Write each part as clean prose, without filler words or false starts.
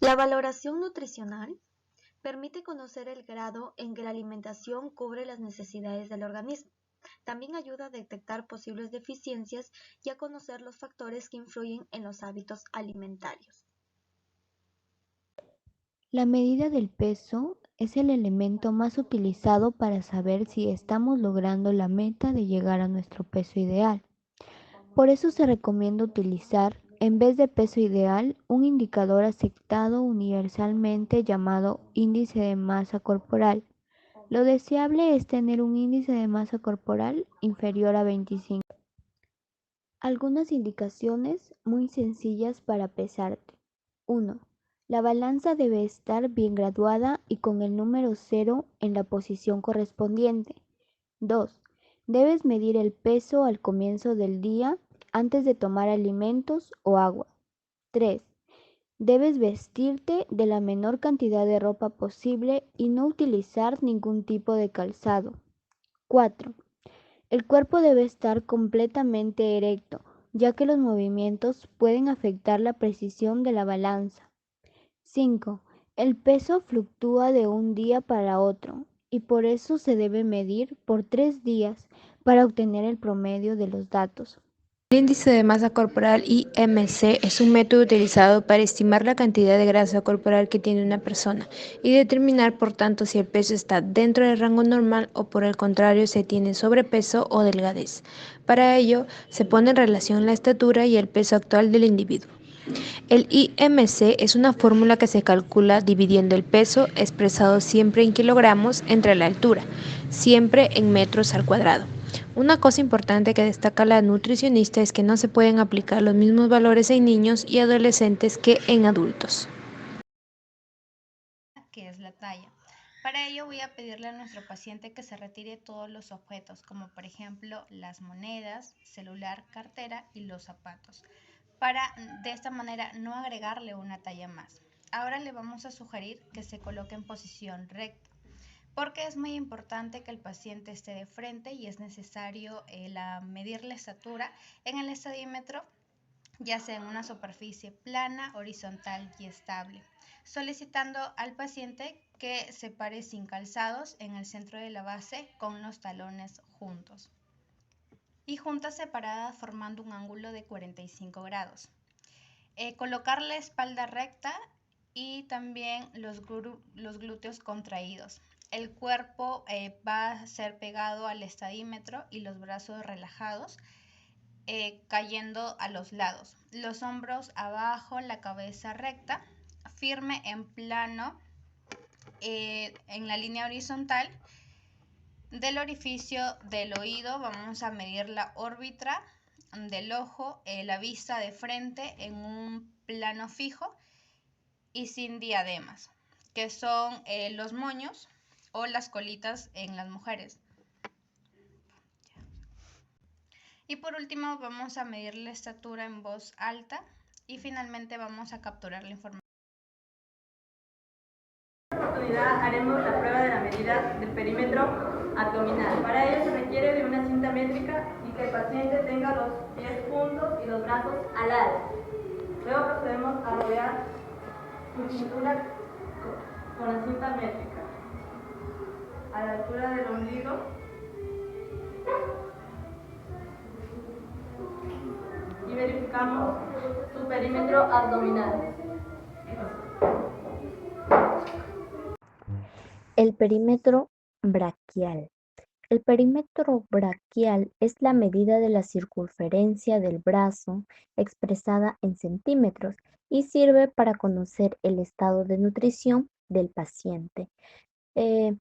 La valoración nutricional permite conocer el grado en que la alimentación cubre las necesidades del organismo. También ayuda a detectar posibles deficiencias y a conocer los factores que influyen en los hábitos alimentarios. La medida del peso es el elemento más utilizado para saber si estamos logrando la meta de llegar a nuestro peso ideal. Por eso se recomienda utilizar, en vez de peso ideal, un indicador aceptado universalmente llamado índice de masa corporal. Lo deseable es tener un índice de masa corporal inferior a 25. Algunas indicaciones muy sencillas para pesarte. 1. La balanza debe estar bien graduada y con el número 0 en la posición correspondiente. 2. Debes medir el peso al comienzo del día antes de tomar alimentos o agua. 3. Debes vestirte de la menor cantidad de ropa posible y no utilizar ningún tipo de calzado. 4. El cuerpo debe estar completamente erecto, ya que los movimientos pueden afectar la precisión de la balanza. 5. El peso fluctúa de un día para otro y por eso se debe medir por 3 días para obtener el promedio de los datos. El índice de masa corporal (IMC) es un método utilizado para estimar la cantidad de grasa corporal que tiene una persona y determinar, por tanto, si el peso está dentro del rango normal o, por el contrario, se tiene sobrepeso o delgadez. Para ello, se pone en relación la estatura y el peso actual del individuo. El IMC es una fórmula que se calcula dividiendo el peso, expresado siempre en kilogramos, entre la altura, siempre en metros al cuadrado. Una cosa importante que destaca la nutricionista es que no se pueden aplicar los mismos valores en niños y adolescentes que en adultos. Que es la talla. Para ello voy a pedirle a nuestro paciente que se retire todos los objetos, como por ejemplo las monedas, celular, cartera y los zapatos, para de esta manera no agregarle una talla más. Ahora le vamos a sugerir que se coloque en posición recta, porque es muy importante que el paciente esté de frente y es necesario medir la estatura en el estadímetro, ya sea en una superficie plana, horizontal y estable, solicitando al paciente que se pare sin calzados en el centro de la base con los talones juntos y juntas separadas formando un ángulo de 45 grados. Colocar la espalda recta y también los glúteos contraídos. El cuerpo va a ser pegado al estadímetro y los brazos relajados, cayendo a los lados. Los hombros abajo, la cabeza recta, firme en plano, en la línea horizontal. Del orificio del oído vamos a medir la órbita del ojo, la vista de frente en un plano fijo y sin diademas, que son los moños o las colitas en las mujeres. Y por último vamos a medir la estatura en voz alta y finalmente vamos a capturar la información. En esta oportunidad haremos la prueba de la medida del perímetro abdominal. Para ello se requiere de una cinta métrica y que el paciente tenga los pies juntos y los brazos alados. Luego procedemos a rodear su cintura con la cinta métrica a la altura del ombligo. Y verificamos su perímetro abdominal. El perímetro braquial. El perímetro braquial es la medida de la circunferencia del brazo expresada en centímetros y sirve para conocer el estado de nutrición del paciente. Eh,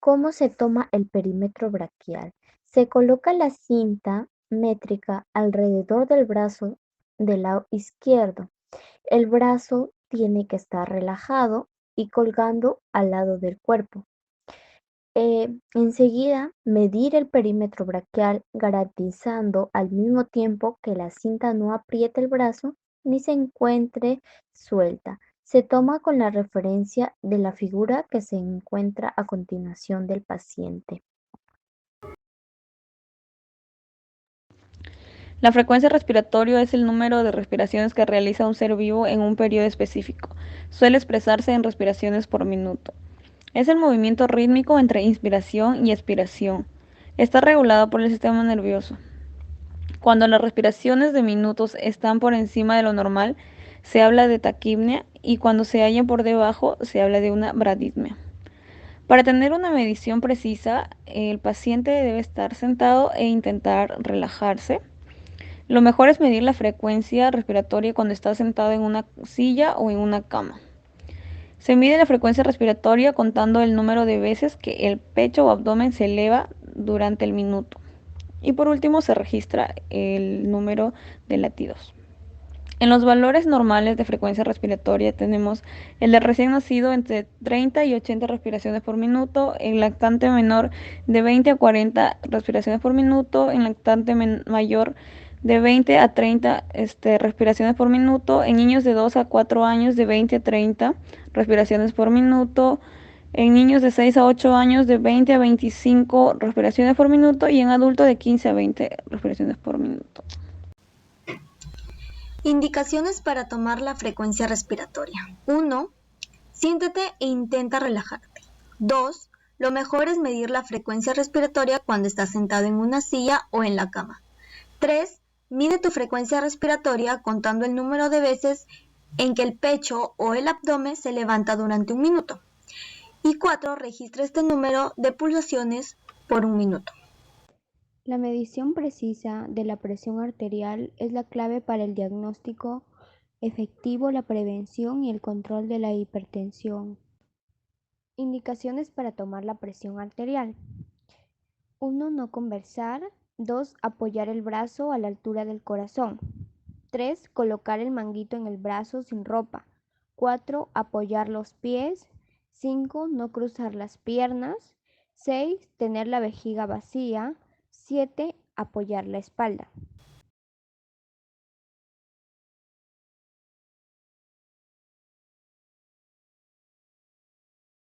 ¿Cómo se toma el perímetro braquial? Se coloca la cinta métrica alrededor del brazo del lado izquierdo. El brazo tiene que estar relajado y colgando al lado del cuerpo. Enseguida, medir el perímetro braquial garantizando al mismo tiempo que la cinta no apriete el brazo ni se encuentre suelta. Se toma con la referencia de la figura que se encuentra a continuación del paciente. La frecuencia respiratoria es el número de respiraciones que realiza un ser vivo en un periodo específico. Suele expresarse en respiraciones por minuto. Es el movimiento rítmico entre inspiración y expiración. Está regulado por el sistema nervioso. Cuando las respiraciones de minutos están por encima de lo normal, se habla de taquipnea y cuando se hallan por debajo, se habla de una bradismia. Para tener una medición precisa, el paciente debe estar sentado e intentar relajarse. Lo mejor es medir la frecuencia respiratoria cuando está sentado en una silla o en una cama. Se mide la frecuencia respiratoria contando el número de veces que el pecho o abdomen se eleva durante el minuto. Y por último se registra el número de latidos. En los valores normales de frecuencia respiratoria tenemos el de recién nacido entre 30 y 80 respiraciones por minuto, el lactante menor de 20 a 40 respiraciones por minuto, el lactante mayor de 20 a 30 respiraciones por minuto, en niños de 2 a 4 años de 20 a 30 respiraciones por minuto, en niños de 6 a 8 años de 20 a 25 respiraciones por minuto y en adultos de 15 a 20 respiraciones por minuto. Indicaciones para tomar la frecuencia respiratoria. 1. Siéntate e intenta relajarte. 2. Lo mejor es medir la frecuencia respiratoria cuando estás sentado en una silla o en la cama. 3. Mide tu frecuencia respiratoria contando el número de veces en que el pecho o el abdomen se levanta durante un minuto. Y 4. Registra este número de pulsaciones por un minuto. La medición precisa de la presión arterial es la clave para el diagnóstico efectivo, la prevención y el control de la hipertensión. Indicaciones para tomar la presión arterial. 1. No conversar. 2. Apoyar el brazo a la altura del corazón. 3. Colocar el manguito en el brazo sin ropa. 4. Apoyar los pies. 5. No cruzar las piernas. 6. Tener la vejiga vacía. 7. Apoyar la espalda.